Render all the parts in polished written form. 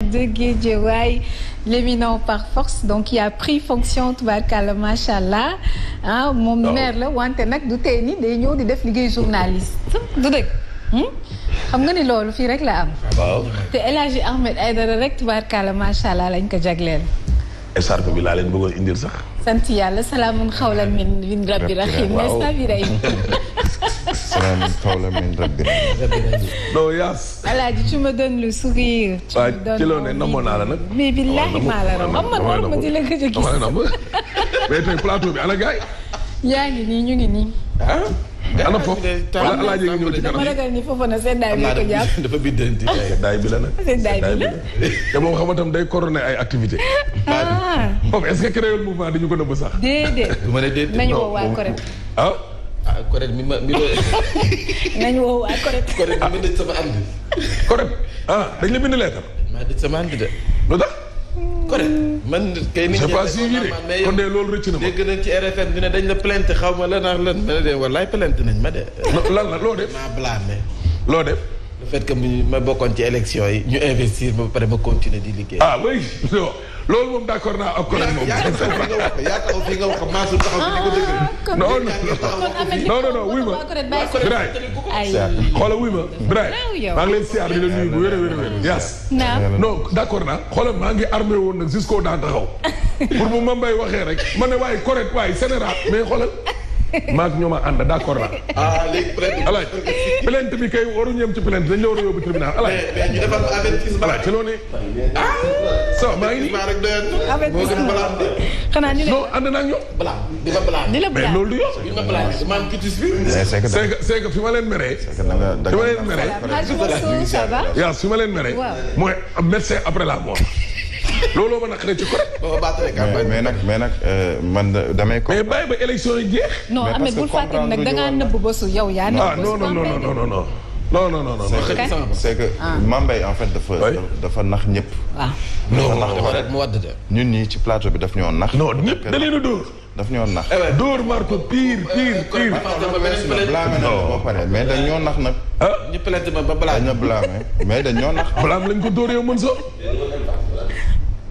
de Guédiawaye, l'éminent par force donc qui a pris fonction tubaarkàlla macha allah ah moom maire la wante nag du tey ni day ñëw di def liggéey journaliste du dëgg xam nga ni loolu fii rek la am. waaw te El Hadji Ahmed Aidara rek tubaarkàlla macha allah lañ ko jagleel. écharpe bi laa leen bëggoon indil sax. sant yàlla salaamun xawlan min rabbi rahim n'est-ce pas Birahim. salaamun xawlan min rabbi rahim. non Yaas. Alaaji tu me donnes le sourire. tu me donnes ci loo ne namoon naa la nag. mais billahi maa la raw am man waruma di la gëj a gis. mais tey plateau bi ana gaay. yaa ngi nii ñu ngi nii. ana foofu wala Alaaji ngi ñëw ci kanam. dama ragal ni foofu na seddaay bi ko jàpp. dafa biddanti seddaay bi la nag. seddaay bi la. te moom xam nga tam day coordonné ay activités. foofu est-ce que créé mouvement dañu ko nëbb sax. déedéet. du ma ne déedéet nañu woo waa Corrède. ah. ah Corrède mi ma. nañu woo waa Corrède. Corrède mi dëj sama ànd. Corrède ah dañ la bind leetar. maa dëj sama ànd de. lu tax. Corrède man kay nit ñi. c'est pas suivi de kon de loolu rëcc na ma. dégg nañ ci RFM ñu ne dañ la plainte xaw ma lan ak lan ma ne de wallaay plainte nañ ma de. lan la loo def. maa blâmé. loo def. le fait que ma bokkoon ci élection yi ñu investir ba pare ma continuer di liggéey. ah oui loolu moom d'accord naa ak Corrède moom. yaa taxaw fi nga wax Mansour taxaw fi di ko dëgg. non wuy ma. Biraye xoola wuy ma Biraye maa ngi leen siyaar di la nuyu bu wér a wér Yaas. non d'accord naa xoola maa ngi armé woon nag jusqu'au daan taxaw pour bu Mame Mbaye waxee rek ma ne waaye Corrède waaye général mais xoolal maag ñoo ma ànd d'accord naa. léegi plainte bi kay waruñu yem ci plainte dañ la war a yóbbu tribunal alaaj. mais ñu defal avertissement. alaaj ci loolu ça maa ngi nii. rek doyatu. moo gën balaam de. xanaa ñu ne non ànd naa ak ñoom. balaam di ma balaam. di la mais loolu du yoon. di ma balaam man kitis bi. c'est que fi ma leen meree. fi ma leen meree. ça va. yaa fi ma leen meree. mooy médecin après la mort. looloo ma naqaree ci Corrède. mais nag man damay. mais bàyyi ba élection yi jeex. non Ahmed bul fàtte nag da ngaa nëbb ba su yow yaa nëbb. non. c'est que Mame Mbaye en fait dafa nax ñëpp. waaw. non mu wadd de. ñun ñii ci plateau bi daf ñoo nax. non ñëpp da leen a dóor. daf ñoo nax. dóor marko pire. blâmé na ba pare mais dañ ñoo nax nag. ñu plainte ma ba blâmé. dañ blâmé mais dañ ñoo nax. blâme lañ ko dóor yow mën soo.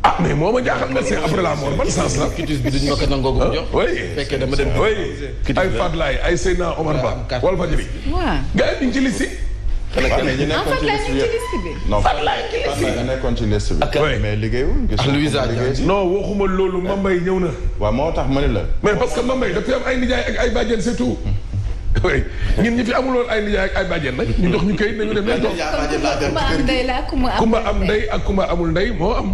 ah mais moo ma jaaxal médecin après la mort ban sens la. kitus bi duñ ma ko nangoo ko jox. oui fekkee dama dem. oui ay Fadlaye ay Seydina Omar Ba. Walfadjri. waaw. gars yi ñu ci liste. ñu nekkoon ci liste bi non Fadlaye ñu nekkoon ci liste bi. mais liggéeyul. non waxuma loolu Mame Mbaye ñëw na. waaw moo tax ma ne la. mais parce que Mame Mbaye daf fi am ay nijaay ak ay bàjjen c'est tout. oui ñun ñi fi amuloon ay nijaay ak ay bàjjen nag ñu jox ñu këyit nañu dem leen toog. kumba am ndey ak kumba amul ndey moo am.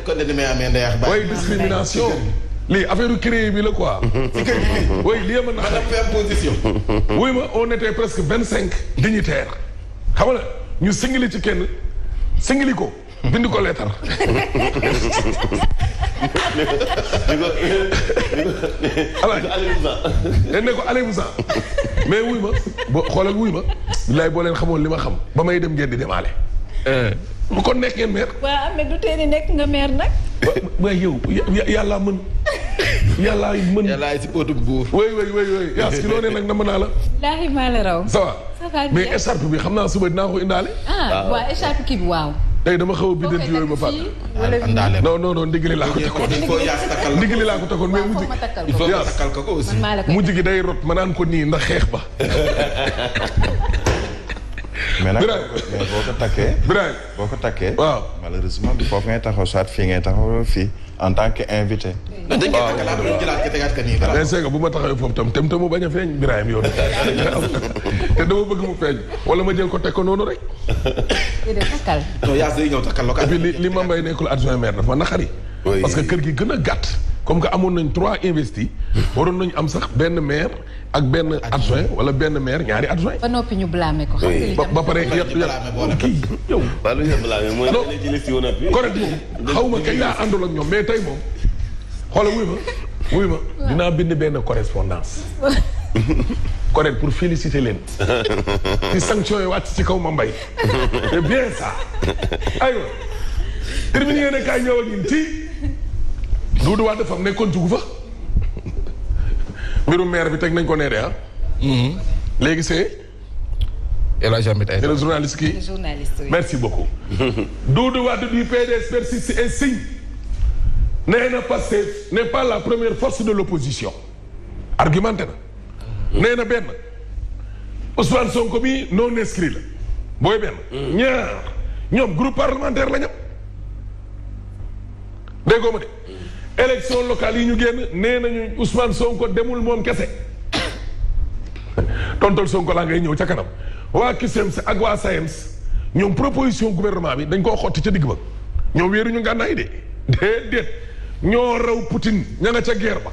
kon de ni may amee ndey ak bàjjen. discrimination. lii affaire créé bi la quoi. ci kër gi oui lii ma nax. position. oui ma on était presque 25 dignitaires. xam nga ñu singili ci kenn singili ko bind ko leetar. alaaj ne ko allez-vous mais wuy ma boo xoolal wuy ma billaay boo leen xamoon li ma xam ba may dem ngeen di demaale. bu kon nekk ngeen meer. waaw mais du tee ni nekk nga meer nag. waaye yow yàllaa mën. yàllaa mën. yàllaa si potu buur. oui yaa si loo ne nag na mën naa la. laahi maa la raw. ça va mais écharpe bi xam naa suba dinaa ko indaale. waaw écharpe kii bi waaw. tey dama xaw a biddanti yooyu ma fàtte. non ndigli laa ko takkoon. ndigli laa ko takkoon mais mujj. il faut nga takkal ko aussi. mujj gi day rot ma naan ko nii ndax xeex ba. mais nag boo ko takkee. Birahim boo ko takkee. waaw malheureusement bi foofu ngay taxaw soit fii ngay taxaw fii en tant que invité. dañ koy takkal après ñu jëlaat ko tegaat ko nii. mais c'est que bu ma taxawee foofu tam te mu bañ a feeñ Birahim yow te dama bëgg mu feeñ wala ma jël ko teg ko noonu rek. takkal. non yaa day ñëw takkal et puis li Mame Mbaye nekkul adjoint maire dafa naqari. parce que kër gi gën a gàtt. comme que amoon nañ 3 investis waroon nañu am sax benn maire ak benn adjoint wala benn maire ñaari adjoint. ba noppi ñu blâmé ko. ba pare yàq kii yow. waaw lu ñu blâmé mooy dañu ci liste woon ak bi. correct moom xaw ma kañ laa àndul ak ñoom mais tey moom xoolal wuy ma dinaa bind benn correspondance. correct pour féliciter leen. ci sanction yi wàcc ci kaw Mame Mbaye. c'est bien ça. aywa terminé ne kaay ñëw ak ñun ci. Doudou Wade fam nekkoon jugu fa mbirum maire bi teg nañ ko nee de léegi c'est El Hadj Ahmed Aidara. C'est le journaliste qui. Le journaliste, oui. Merci beaucoup. Doudou Wade du PDS persiste et signe. Nee na Pastef n'est pas la première force de l'opposition. Argumenté na. Nee na benn Ousmane Sonko bi non inscrit la. booy benn. ñaar ñoom groupe parlementaire la ñam. déggoo ma de. élection locale yi ñu génn nee nañu Ousmane Sonko demul moom kese. tontol Sonko laa ngay ñëw ca kanam. waa CUSEMS ak waa SAEMS ñoom proposition gouvernement bi dañ koo xotti ca digg ba. ñoom wéeruñu ngànnaay de. déedéet ñoo raw Poutine ña nga ca guerre ba.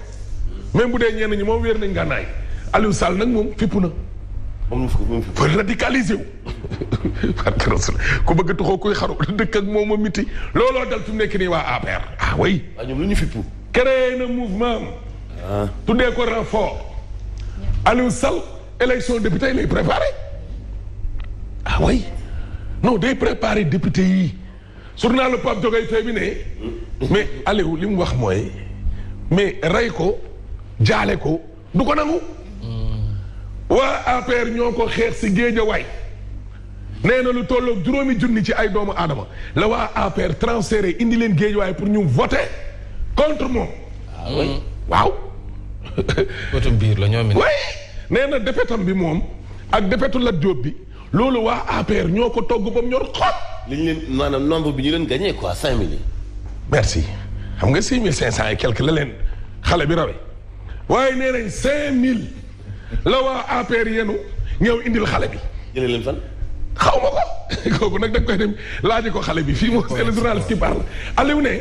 même bu dee ñenn ñi moom wéer nañ ngànnaay Aliou Sall nag moom fippu na. fa radicalisé wu. ku bëgg tuxoo kuy xaru dëkk ak moom a miti looloo dal fi mu nekk nii waa APR. ah oui. waaw ñoom lu ñu fippu. créé na mouvement. tuddee ko renfort. Aliou Sall élection député yi lay préparé. ah oui non day préparé député yi. journal le Pape Jogay fee bi ne. mais Aliou li mu wax mooy. mais rey ko jaale ko du ko nangu. waa APR ñoo ko xeex si Géejawaay nee na lu tolloog 5 junni ci ay doomu aadama la waa APR transféré indi leen Géejawaay pour ñu voter contre moom. ah oui waaw. votum biir la ñoom it. oui nee na defetam bi moom ak defetu Lat Diop bi loolu waa APR ñoo ko togg ba mu ñor xool. li ñu leen maanaam nombre bi ñu leen gagné quoi 5000. merci xam nga 6500 et quelque la leen xale bi rawee waaye nee nañ 5000. la waa APR yenu ñëw indil xale bi. jëlee leen fan. xaw ma ko kooku nag da nga koy dem laaji ko xale bi fii moom c'est le journaliste qui parle. Aliou ne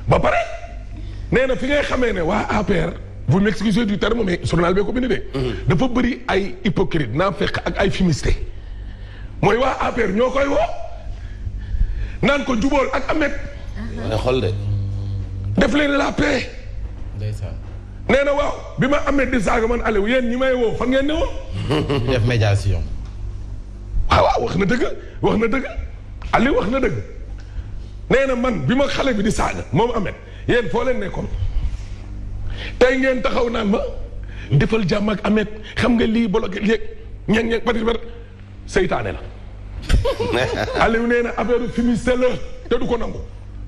ba pare nee na fi ngay xamee ne waa APR vous m'excusez du terme mais journal bee ko bind de. dafa bëri ay hypocrite naa fekk ak ay fumiste. mooy waa APR ñoo koy woo naan ko jubóol ak Ahmed. waaye xool de. def leen la paix. ndeysaan. nee na waaw bi ma amee di saaga man Aliou yéen ñi may woo fan ngeen ne woon. ñu def médiation. waaw wax na dëgg wax na dëgg Aliou wax na dëgg nee na man bi ma xale bi di saaga moom Ahmed yéen foo leen nekkoon tey ngeen taxaw naan ma defal jàmm ak Ahmed xam nga lii bloqué léeg ñeeg pati bar seytaane la. Aliou nee na affaire fumiste la te du ko nangu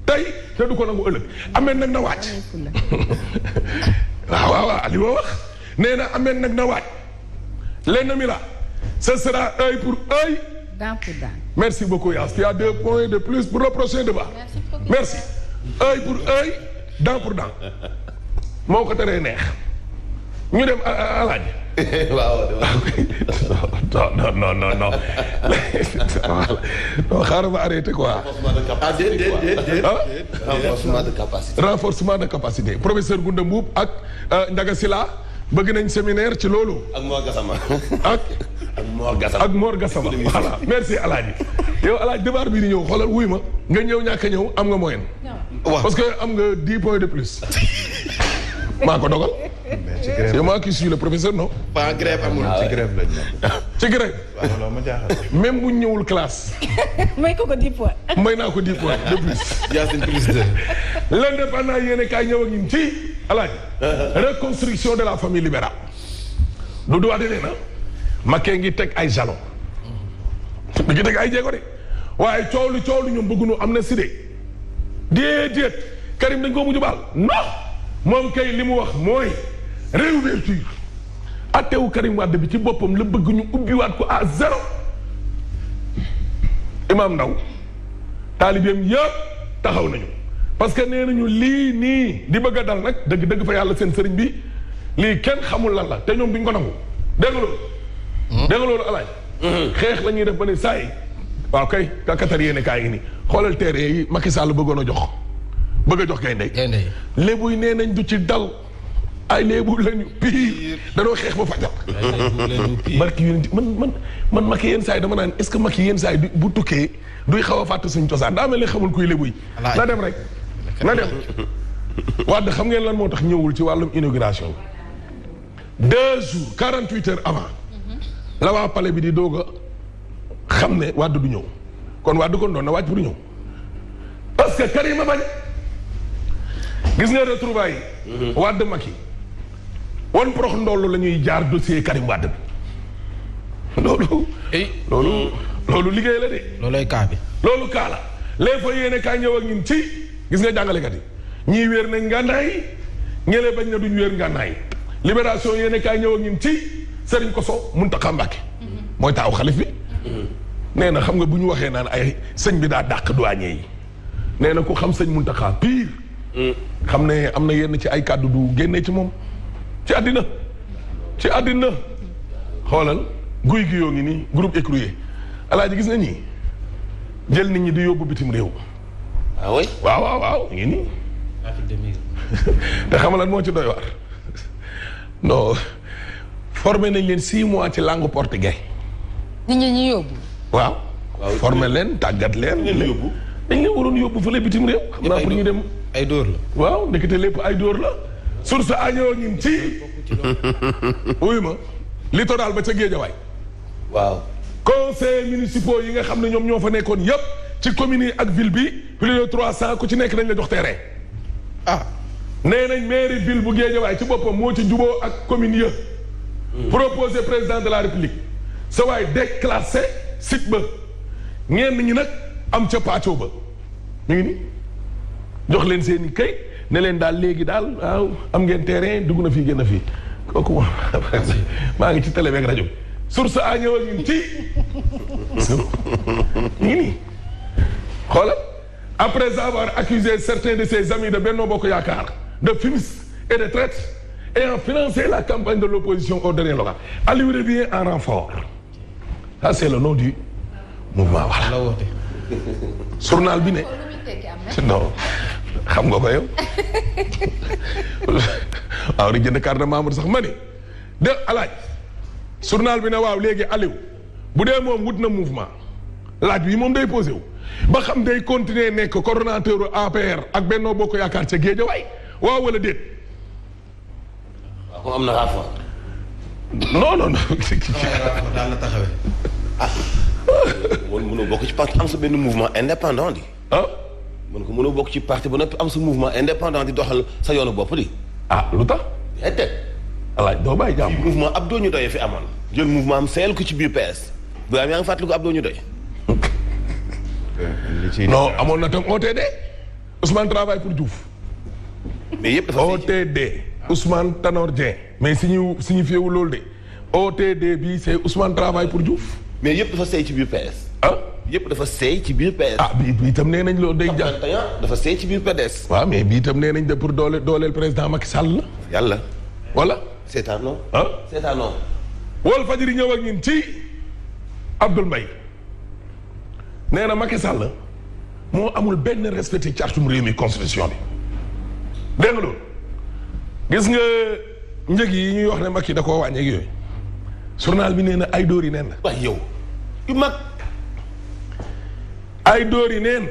tey te du ko nangu ëllëg Ahmed nag na wàcc. waaw Aliou wax nee na Ahmed nag na waaj l'ennemi là ce sera œil pour œil. dent pour dent. merci beaucoup Yass tu as 2 points de plus pour le prochain débat. merci œil pour œil dent pour dent moo ko teree neex ñu dem alaaji. waaw. non non xaaral ma arrêté quoi. renforcement de capacité. renforcement de capacité professeur Gounda Mboup ak Ndiaga Sylla bëgg nañ séminaire ci loolu. ak Mor Gassama. ak Mor Gassama. ak Mor Gassama voilà merci Alaaji. yow Alaaji débat bii di ñëw xoolal wuy ma nga ñëw ñàkk a ñëw am nga moyenne. waaw parce que am nga 10 points de plus. maa ko dogal. c'est moi qui suis le professeur non. pas grève amul ci grève lañ nekk. ci grève. waaw loolu ma jaaxal. même bu ñëwul classe. may ko 10 points. may naa ko 10 points de plus. Yacine plus 2. l'indépendant yéen kaay ñëw ak ñun ci Alaaji. reconstruction de la famille libérale. Doudou Wade nee na Macky ngi teg ay jalons. mi ngi teg ay jéego de waaye coow lu ñoom bëgguñu am na si de déedéet Karim dañ koo mujj baal non moom kay li mu wax mooy réouverture attewu Karim Wade bi ci boppam la bëgg ñu ubbiwaat ko à 0. Imam Ndaw taalibeem yëpp taxaw nañu parce que nee nañu lii nii di bëgg a dal nag dëgg fa yàlla seen sëriñ bi lii kenn xamul lan la te ñoom duñ ko nangu dégg nga loolu. dégg nga loolu alaay xeex la ñuy def ba ne saa yi waaw kay kakatar yéene kaa ngi nii xoolal teere yi Macky Sall bëggoon a jox bëgg a jox gaynde lébu yi nee nañ du ci dal ay léebu lañu pire danoo xeex ba fajar barki yéen man Macky yenn saa yi dama naan est-ce que Macky yenn saa yi bu tukkee duy xaw a fàtte suñu cosaan daa mel ni xamul kuy lébu yi na dem rek na dem Wade xam ngeen lan moo tax ñëwul ci wàllum inauguration bi 2 jours 48 heures avant la waa palais bi di doog a xam ne Wade du ñëw kon Wade kon doon na wàcc pour ñëw parce que Karim a bañ gis nga retrouvailles yi Wade Macky wan prox ndollu la ñuy jaar dossier Karim Wade bi loolu liggéey la de. loolooy kaa bi. loolu kaa la les fois yéene kaa ñëw ak ñun ci gis nga jàngalekat yi ñii wéer nañ ngànnaay ñëlee bañ na duñ wéer ngànnaay libération yéene kaa ñëw ak ñun ci Serigne Kosso Mountakha Mbacké mooy taaw xalif bi nee na xam nga bu ñu waxee naan ay sëñ bi daa dàq douanier yi nee na ku xam sëñ Mountakha pire xam ne am na yenn ci ay kàddu du génnee ci moom ci àddina xoolal guy gi yoo ngi nii groupe écroué alaaji gis nga ñii jël nit ñi di yóbbu bitim réew. ah oui waaw ngi nii. te xam lan moo ci doy waar non formé nañ leen 6 mois ci langue portugais. nit ñi ñu yóbbu. waaw formé leen tàggat leen. dañ leen waroon yóbbu fële bitim réew. xam naa pour ñu dem ay dóor la. waaw ndekete lépp ay dóor la. source a ñëw ñun ci. wuyu ma littoral ba ca Géejawaay. waaw. conseils municipaux yi nga xam ne ñoom ñoo fa nekkoon yépp ci communes yi ak ville bi plus de 300 ku ci nekk dañ la jox terrain. nee nañ mairie ville bu Guédiawaye ci boppam moo ci juboo ak commune ya proposé président de la république sa waay déclassé site ba ñenn ñi nag am ca pàccoo ba ñu ngi ni jox leen seen i kay ne leen daal léegi daal waaw am ngeen terrain dugg na fii génn fii kooku maa ngi ci télé beeg rajo bi source a ñëwal ñun ci ñu ngi nii xoolal après avoir accusé certains de ses amis de Benno Bokk Yaakaar de fumistes et de traîtres ayant financé la campagne de l'opposition au dernier local Aliou revient en renfort ça c'est le nom du mouvement voilà journal bi ne non xam nga ko yow waaw di jënd carte de membre sax ma ni de alaaj journal bi ne waaw léegi Aliou bu dee moom wut na mouvement laaj bi moom day posé wu ba xam day continuer nekk coordonnateur APR ak Benno Bokk Yaakaar ca Guédiawaye waaw wala déet. waaw comme am na rapport. non. daal la taxawee. mënoo bokk ci parti am sa benn mouvement indépendant di. mënoo bokk ci parti ba noppi am sa mouvement indépendant di doxal sa yoonu bopp di. lu tax. déedéet. alaaj doo bàyyi jàmm. mouvement Abdou ñu doyee fi amoon. jël mouvement am seel ko ci biir PS. bu yaa ngi fàttaliku Abdou ñu doy. non amoon na tam OTD Ousmane travaille pour Diouf. mais yëpp dafa OTD Ousmane Tanor Dieng. mais signifié wu loolu de OTD bi c'est Ousmane travaille pour Diouf. mais yëpp dafa seey ci biir PS. yëpp dafa seey ci biir PS. bii itam nee nañ loolu day jar. dafa seey ci biir PDS. waaw mais bii itam nee nañ de pour dooleel président Macky Sall la. yàlla. voilà. seetaan non. seetaan non. Walf Fadjri ñëw ak ñun ci Abdoul Mbaye nee na Macky Sall moo amul benn respect ci cartum réew mi constitution bi dégg nga loolu gis nga njëg yi ñuy wax ne Macky da koo wàññeeg yooyu journal bi nee na ay dóor yi neen la. waaye yow yu mag. ay dóor yi neen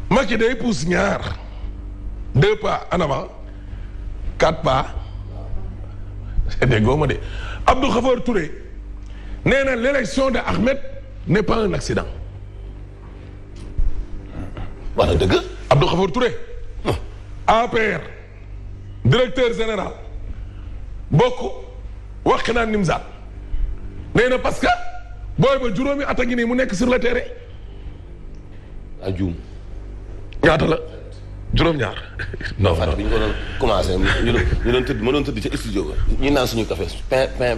Macky day pousse ñaar 2 pas en avant 4 pas déggoo ma de Abdou Khafor Touré nee na l'élection de Ahmed n'est pas un accident. wax dëgg. Abdou Khafor Touré. APR directeur général bokk wax naan Nimzaat nee na parce que booy ba juróomi at a ngi nii mu nekk sur le terrain. a juum. ñaata la juróom-ñaar. non fàtte bi ñu ko doon commencé ñu doon tëdd ma doon tëdd ca studio ba ñu naan suñu café pain.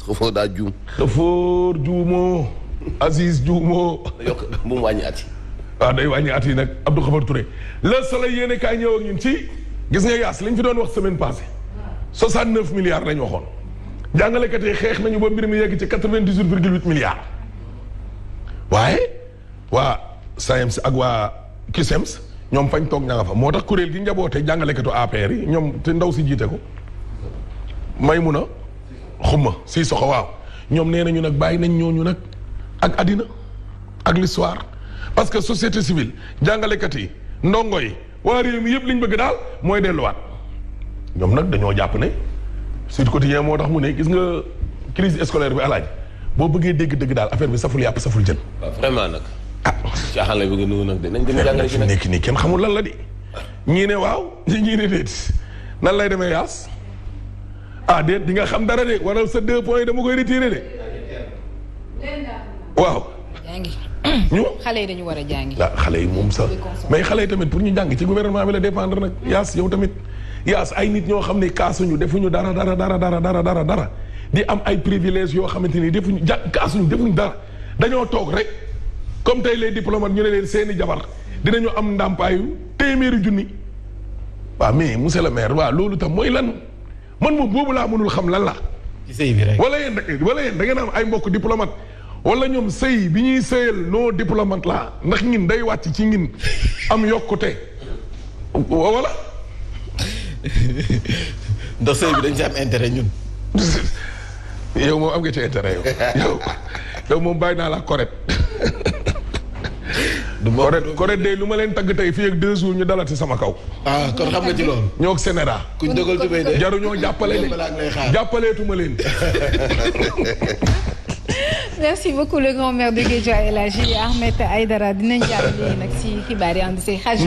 Khafor daa juum. Khafor juumoo. Aziz juumoo. yokk bu mu wàññi at yi. waaw day wàññi at yi nag Abdou Khafor Touré Le Soleil yéene kaay ñëw ak ñun ci gis nga yaas li ñu fi doon wax semaine passée 69 milliards lañ waxoon jàngalekat yi xeex nañu ba mbir mi yegg ci 98,8 milliards waaye waa SAEMS ak waa CUSEMS ñoom fañ toog ña nga fa moo tax kuréel gi njaboote jàngalekatu APR yi ñoom te ndaw si jiite ko Maymuna Xuma si soxo waaw ñoom nee nañu nag bàyyi nañ ñooñu nag ak àddina ak l'histoire parce que société civile jàngalekat yi ndongo yi waa réew mi yëpp liñ bëgg daal mooy delluwaat ñoom nag dañoo jàpp ne Sud Quotidien moo tax mu ne gis nga crise scolaire bi alaaji boo bëggee dégg-dëgg daal affaire bi saful yàpp saful jën. waaw vraiment nag. caaxaan la bëgg a nuyu nag de nañ dem jàngale ci nag nekk nii kenn xamul lan la di. ñii ne waaw ñii ne déet nan lay demee yaas ah déet di nga xam dara de waral sa 2 points dama koy retiré de. waaw. jàngi. ñu xale yi dañu war a jàngi. ah xale yi moom sax mais xale yi tamit pour ñu jàng ci gouvernement bi la dépendre nag yaas yow tamit yaas ay nit ñoo xam ne kaasuñu defuñu dara di am ay privilèges yoo xamante ni defuñu kaasuñu defuñu dara dañoo toog rek comme tey les diplomates ñu ne leen seeni jabar dinañu am ndàmpaayu téeméeri junni. waaw mais monsieur le maire waaw loolu tam mooy lan man moom boobu laa mënul xam lan la. ci sëy bi rek wala yéen da ngeen am ay mbokk diplomate wala ñoom sëy bi ñuy sëyal non diplomate la ndax ngin day wàcc ci ngin am yokkute wala. ndax sëy bi dañ ci am intérêt ñun. yow moom am nga ci intérêt yow moom bàyyi naa la correct. correct de lu ma leen tagg tey fii ak 2 jours ñu dalati sama kaw. ah kon xam nga ci loolu. ñoo ak Sénégal. kuñ dogal tubéy de. jaruñoo jàppale de jàppaleetuma leen. merci beaucoup le grand maire de Guédiawaye El Hadji Ahmed Aidara dinañ jàll nag si xibaar yi ànd si xaj.